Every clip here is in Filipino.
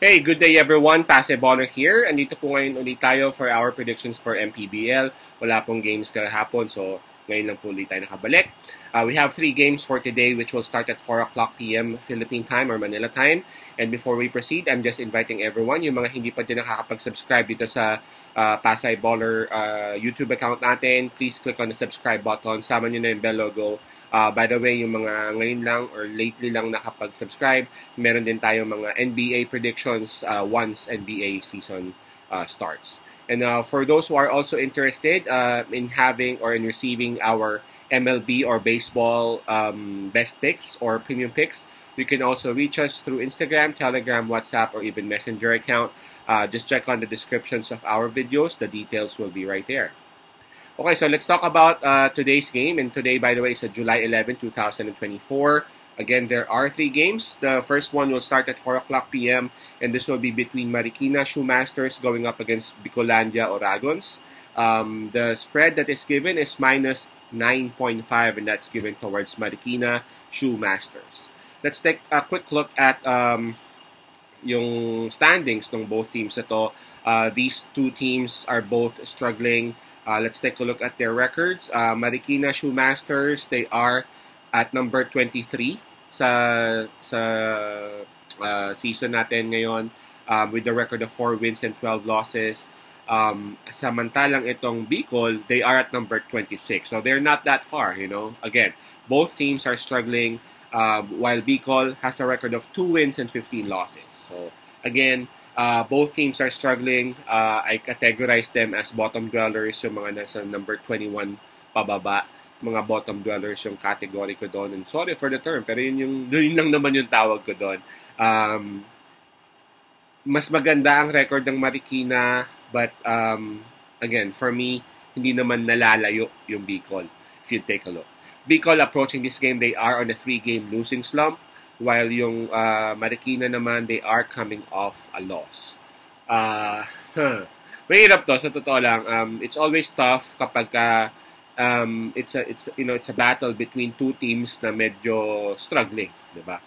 Hey, good day everyone. Pase Baller here. Andito po ngayon ulit tayo for our predictions for MPBL. Wala pong games kahapon, so ngayon lang po ulit tayo nakabalik. We have 3 games for today which will start at 4 o'clock p.m. Philippine time or Manila time. And before we proceed, I'm just inviting everyone, yung mga hindi pa din nakakapag-subscribe dito sa Pasay Baller YouTube account natin, please click on the subscribe button. Sama nyo na yung bell logo. By the way, yung mga ngayon lang or lately lang nakapag-subscribe, meron din tayo mga NBA predictions once NBA season starts. And for those who are also interested in having or in receiving our MLB or baseball best picks or premium picks, you can also reach us through Instagram, Telegram, WhatsApp, or even Messenger account. Just check on the descriptions of our videos. The details will be right there. Okay, so let's talk about today's game. And today, by the way, is July 11, 2024. Again, there are 3 games. The first one will start at 4 o'clock p.m. And this will be between Marikina Shoemasters going up against Bicolandia Oragons. The spread that is given is minus 9.5, and that's given towards Marikina Shoemasters. Let's take a quick look at yung standings ng both teams. These two teams are both struggling. Let's take a look at their records. Marikina Shoemasters, they are at number 23 sa season natin ngayon with the record of 4 wins and 12 losses. Samantalang itong Bicol, they are at number 26. So they're not that far, you know. Again, both teams are struggling while Bicol has a record of 2 wins and 15 losses. So again, both teams are struggling. I categorize them as bottom dwellers, yung mga nasa number 21 pababa. Mga bottom dwellers yung category ko doon. And sorry for the term, pero yun lang naman yung tawag ko doon. Mas maganda ang record ng Marikina, but again, for me, hindi naman nalalayo yung Bicol, if you take a look. Bicol approaching this game, they are on a 3-game losing slump, while yung Marikina naman, they are coming off a loss. Mahirap to, sa totoo lang. It's always tough kapag it's a battle between two teams na medyo struggling, diba?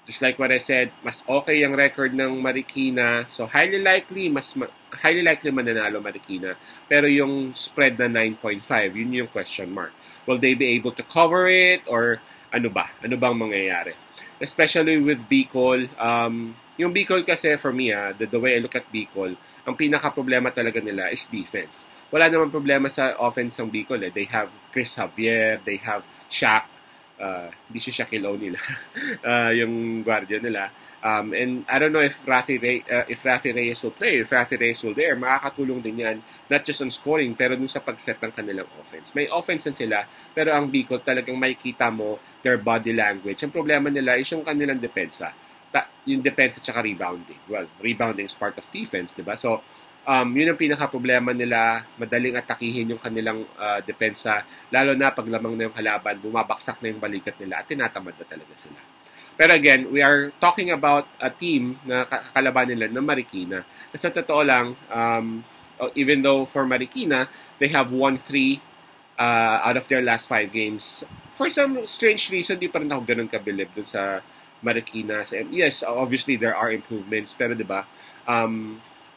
Just like what I said, mas okay ang record ng Marikina. So highly likely mananalo Marikina. Pero yung spread na 9.5, yun yung question mark. Will they be able to cover it or ano ba? Ano bang mangyayari? Especially with Bicol. Yung Bicol kasi for me, the way I look at Bicol, ang pinaka-problema talaga nila is defense. Wala naman problema sa offense ng Bicol. They have Chris Javier, they have Shaq. Hindi si Shaquille O'Neal yung guardia nila. And I don't know if Rafi Reyes will play. If Rafi Reyes will there, makakatulong din yan, not just on scoring, pero dun sa pag-set ng kanilang offense. May offense din sila, pero ang Bicol talagang makikita mo their body language. Ang problema nila is yung kanilang depensa. Yung depensa at rebounding. Well, rebounding is part of defense, diba? So, yun ang pinaka-problema nila, madaling atakihin yung kanilang depensa, lalo na pag lamang na yung kalaban, bumabaksak na yung balikat nila at tinatamad na talaga sila. Pero again, we are talking about a team na kakalaban nila ng Marikina. Sa totoo lang, even though for Marikina, they have won 3 out of their last 5 games. For some strange reason, di pa rin ako ganun kabilib dun sa Marikina. Yes, obviously there are improvements, pero diba,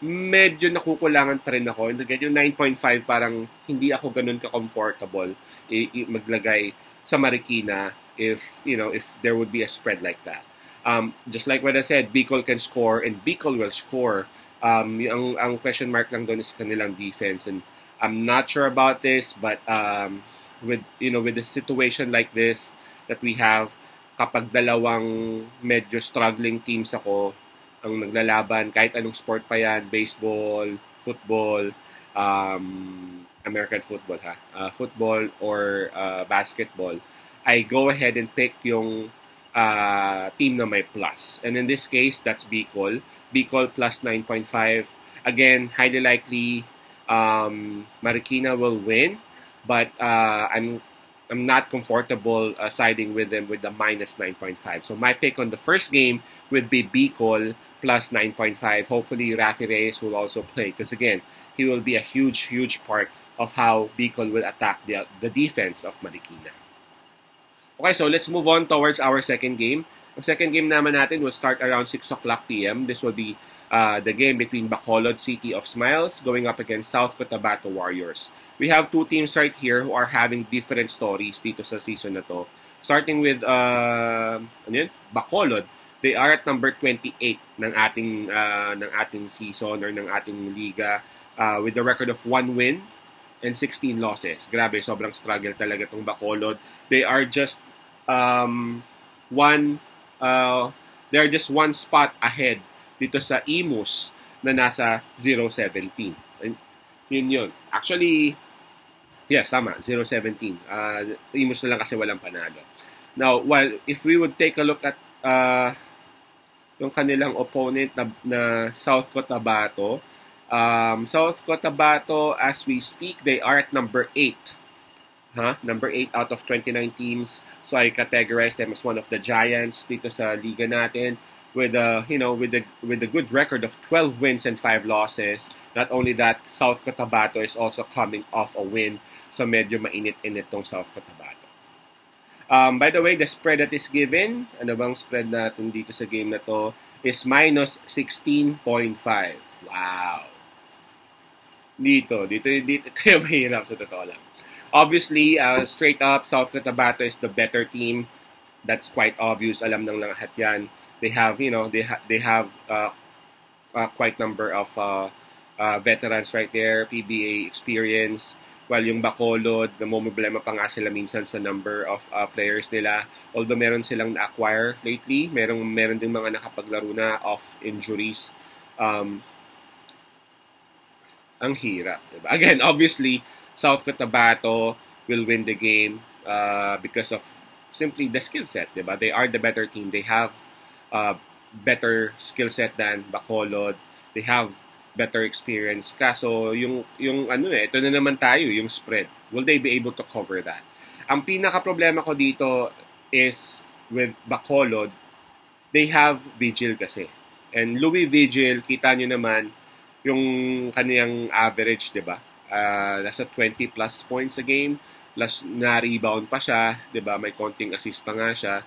medyo nakukulangan pa rin ako. And again, yung 9.5 parang hindi ako ganun ka-comfortable maglagay sa Marikina if there would be a spread like that. Just like what I said, Bicol can score and Bicol will score. Ang question mark lang doon is kanilang defense, and I'm not sure about this, but with the situation like this that we have, kapag dalawang medyo struggling teams ako ang naglalaban, kahit anong sport pa yan, baseball, football, American football, football or basketball, I go ahead and pick yung team na may plus. And in this case, that's Bicol. Bicol plus 9.5. Again, highly likely Marikina will win, but I'm not comfortable siding with them with the minus 9.5. So my pick on the first game would be Bicol plus 9.5. Hopefully, Rafi Reyes will also play because, again, he will be a huge, huge part of how Bicol will attack the defense of Marikina. Okay, so let's move on towards our second game. Ang second game naman natin will start around 6 o'clock p.m. This will be the game between Bacolod City of Smiles going up against South Cotabato Warriors. We have two teams right here who are having different stories dito sa season na to. Starting with Bacolod. They are at number 28 ng ating season or ng ating liga with a record of 1 win and 16 losses. Grabe, sobrang struggle talaga tong Bacolod. They are just one spot ahead dito sa Imus na nasa 0-17. Yun. Actually, yes, tama, 0-17. Imus na lang kasi walang panalo. Now, if we would take a look at yung kanilang opponent na South Cotabato, South Cotabato, as we speak, they are at number 8. Number 8 out of 29 teams. So I categorize them as one of the giants dito sa liga natin with a good record of 12 wins and 5 losses. Not only that, South Cotabato is also coming off a win. So medyo mainit-init tong South Cotabato. By the way, the spread that is given, ano bang spread natin dito sa game na to, is minus 16.5. Wow. Dito yung mahirap sa totoo lang. Obviously, straight up, South Cotabato is the better team. That's quite obvious. Alam ng lahat yan. They have, they have quite number of veterans right there, PBA experience. While yung Bacolod, namomroblema pa nga sila minsan sa number of players nila. Although meron silang na-acquire lately, meron din mga nakapaglaro na off injuries. Ang hirap. Diba? Again, obviously, South Cotabato will win the game because of simply the skill set. Diba? They are the better team. They have better skill set than Bacolod. They have better experience. Kaso, ito na naman tayo, yung spread. Will they be able to cover that? Ang pinaka-problema ko dito is with Bacolod, they have Vigil kasi. And Louis Vigil, kita nyo naman, yung kaniyang average, di ba? Nasa 20 plus points a game, plus na-rebound pa siya, di ba? May konting assist pa nga siya.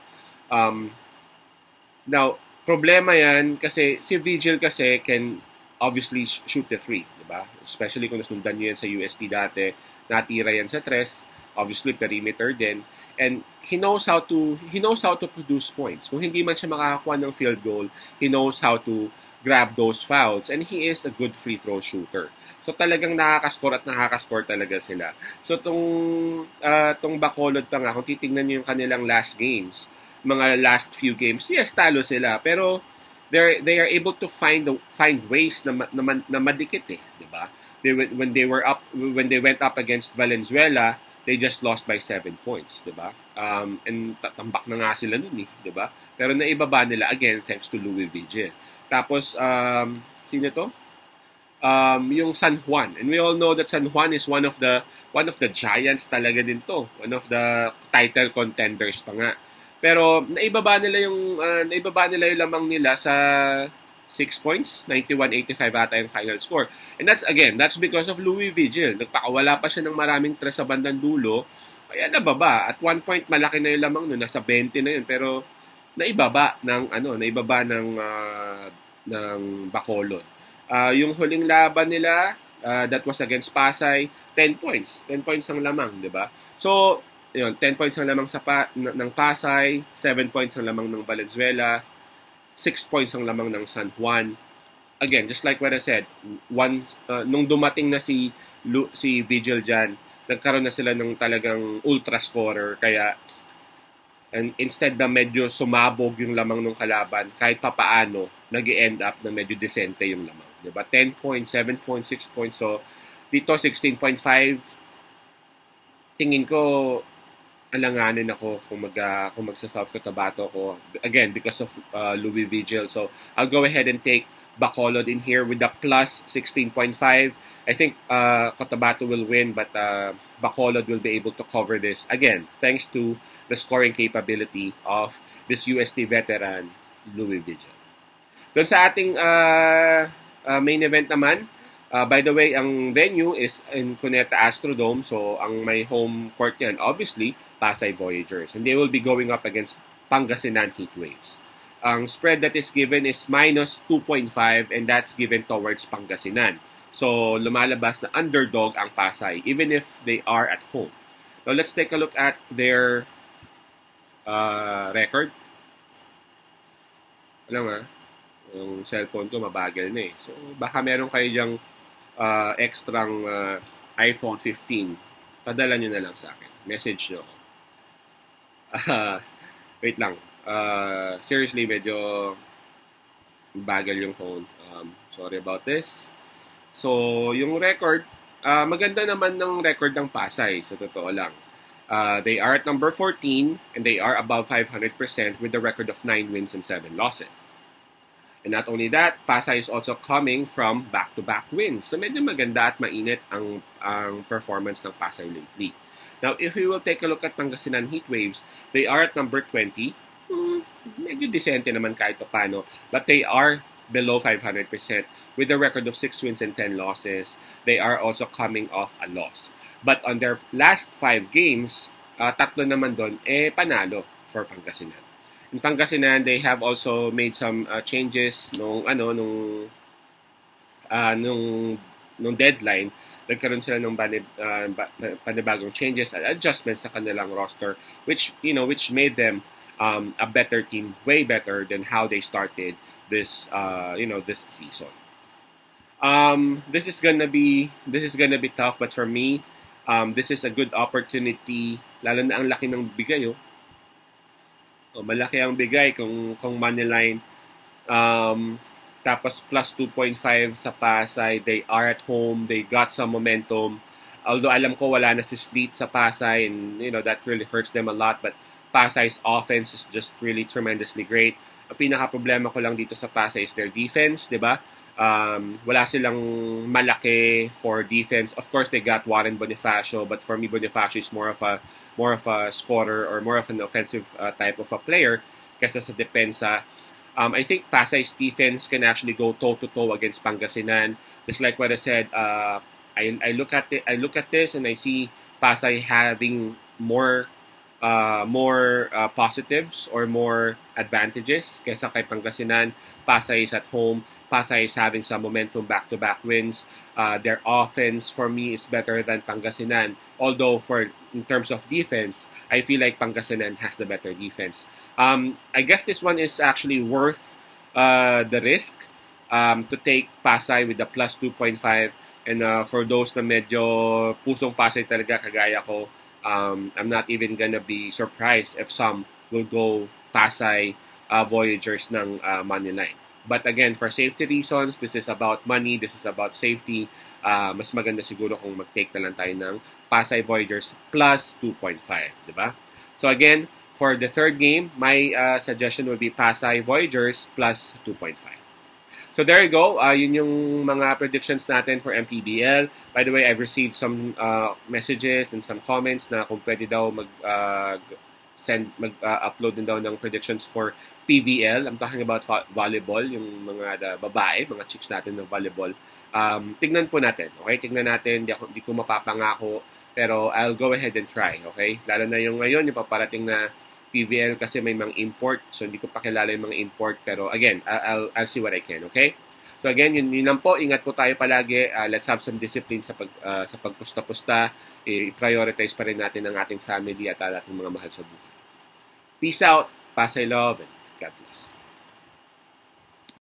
Now, problema yan kasi si Vigil kasi can obviously shoot the three, di ba? Especially kung nasundan nyo yan sa UST dati, natira yan sa tres, obviously perimeter din, and he knows how to produce points. Kung hindi man siya makakakuha ng field goal, he knows how to grab those fouls, and he is a good free throw shooter. So talagang nakaka-score talaga sila. So tong Bacolod pa nga, kung titingnan niyo yung kanilang last games, mga last few games, yes, talo sila, pero they are able to find ways na madikit di ba? When they went up against Valenzuela, they just lost by 7 points, di ba? And tatambak na nga sila nun di ba? Pero naibaba nila again thanks to Louis Vigil. Tapos sino to? Yung San Juan. And we all know that San Juan is one of the giants talaga din to. One of the title contenders pa nga. Pero naibaba nila yung lamang nila sa 6 points, 91-85 ata yung final score. And that's because of Louis Vigil. Nagpakawala pa siya ng maraming tres sa bandang dulo. Kaya nababa. At one point malaki na yung lamang nun, nasa 20 na yun, pero naibaba ng Bacolod. Yung huling laban nila, that was against Pasay, 10 points. 10 points ang lamang, 'di ba? So, 10 points ang lamang ng Pasay, 7 points ang lamang ng Valenzuela, 6 points ang lamang ng San Juan. Again, just like what I said, nung dumating na si Vigil dyan, nagkaroon na sila ng talagang ultra scorer, kaya and instead na medyo sumabog yung lamang ng kalaban, kahit papaano, nag-end up na medyo decente yung lamang. Diba? 10 points, 7 points, 6 points. So, dito 16.5, tingin ko, alanganin ako kung magsa-South Cotabato ako. Again, because of Louis Vigil. So, I'll go ahead and take Bacolod in here with the plus 16.5. I think Cotabato will win, but Bacolod will be able to cover this. Again, thanks to the scoring capability of this UST veteran, Louis Vigil. Doon sa ating main event naman, by the way, ang venue is in Cuneta Astrodome. So, ang may home court yan, obviously, Pasay Voyagers. And they will be going up against Pangasinan Heatwaves. Ang spread that is given is minus 2.5 and that's given towards Pangasinan. So, lumalabas na underdog ang Pasay even if they are at home. Now, let's take a look at their record. Alam nga, yung cellphone ko mabagal na eh. So, baka meron kayo diyang extrang iPhone 15. Padala nyo na lang sa akin. Message nyo ako. Wait lang. Seriously, medyo bagal yung phone. Sorry about this. So, yung record, maganda naman ng record ng Pasay, sa totoo lang. They are at number 14 and they are above 500% with a record of 9 wins and 7 losses. And not only that, Pasay is also coming from back-to-back wins. So medyo maganda at mainit ang performance ng Pasay lately. Now, if we will take a look at Pangasinan Heatwaves, they are at number 20. Medyo decente naman kahit paano. But they are below 500% with a record of 6 wins and 10 losses. They are also coming off a loss. But on their last 5 games, tatlo naman doon, panalo for Pangasinan. In Pangasinan, they have also made some changes nung deadline. Nagkaroon sila ng panibagong changes at adjustments sa kanilang roster, which made them a better team, way better than how they started this season. This is gonna be tough, but for me, this is a good opportunity. Lalo na ang laki ng bigay, malaki ang bigay kung moneyline. Tapos plus 2.5 sa Pasay. They are at home. They got some momentum. Although alam ko wala na si Sleet sa Pasay and that really hurts them a lot. But Pasay's offense is just really tremendously great. Ang pinaka-problema ko lang dito sa Pasay is their defense, di ba? Wala silang malaki for defense. Of course, they got Warren Bonifacio, but for me, Bonifacio is more of a scorer or more of an offensive type of a player kaysa sa depensa. I think Pasay's defense can actually go toe-to-toe against Pangasinan. Just like what I said, I look at this and I see Pasay having more positives or more advantages kaysa kay Pangasinan. Pasay is at home. Pasay is having some momentum back-to-back wins. Their offense, for me, is better than Pangasinan. Although, in terms of defense, I feel like Pangasinan has the better defense. I guess this one is actually worth the risk to take Pasay with the plus 2.5. And for those na medyo pusong Pasay talaga, kagaya ko, I'm not even gonna be surprised if some will go Pasay Voyagers ng moneyline. But again, for safety reasons, this is about money, this is about safety. Mas maganda siguro kung mag-take na lang tayo ng Pasay Voyagers plus 2.5, di ba? So again, for the third game, my suggestion would be Pasay Voyagers plus 2.5. So there you go. Yun yung mga predictions natin for MPBL. By the way, I've received some messages and some comments na kung pwede daw mag-upload din daw ng predictions for PVL. I'm talking about volleyball, yung mga babae, mga chicks natin ng volleyball. Tignan po natin, okay? Tignan natin, di ko mapapangako, pero I'll go ahead and try, okay? Lalo na yung ngayon, yung paparating na PVL kasi may mga import, so hindi ko pa kilala yung mga import, pero again, I'll see what I can, okay? So again, yun lang po, ingat po tayo palagi. Let's have some discipline sa pagpusta-pusta. I-prioritize pa rin natin ang ating family at ating mga mahal sa buhay. Peace out, Pasay love, and God bless.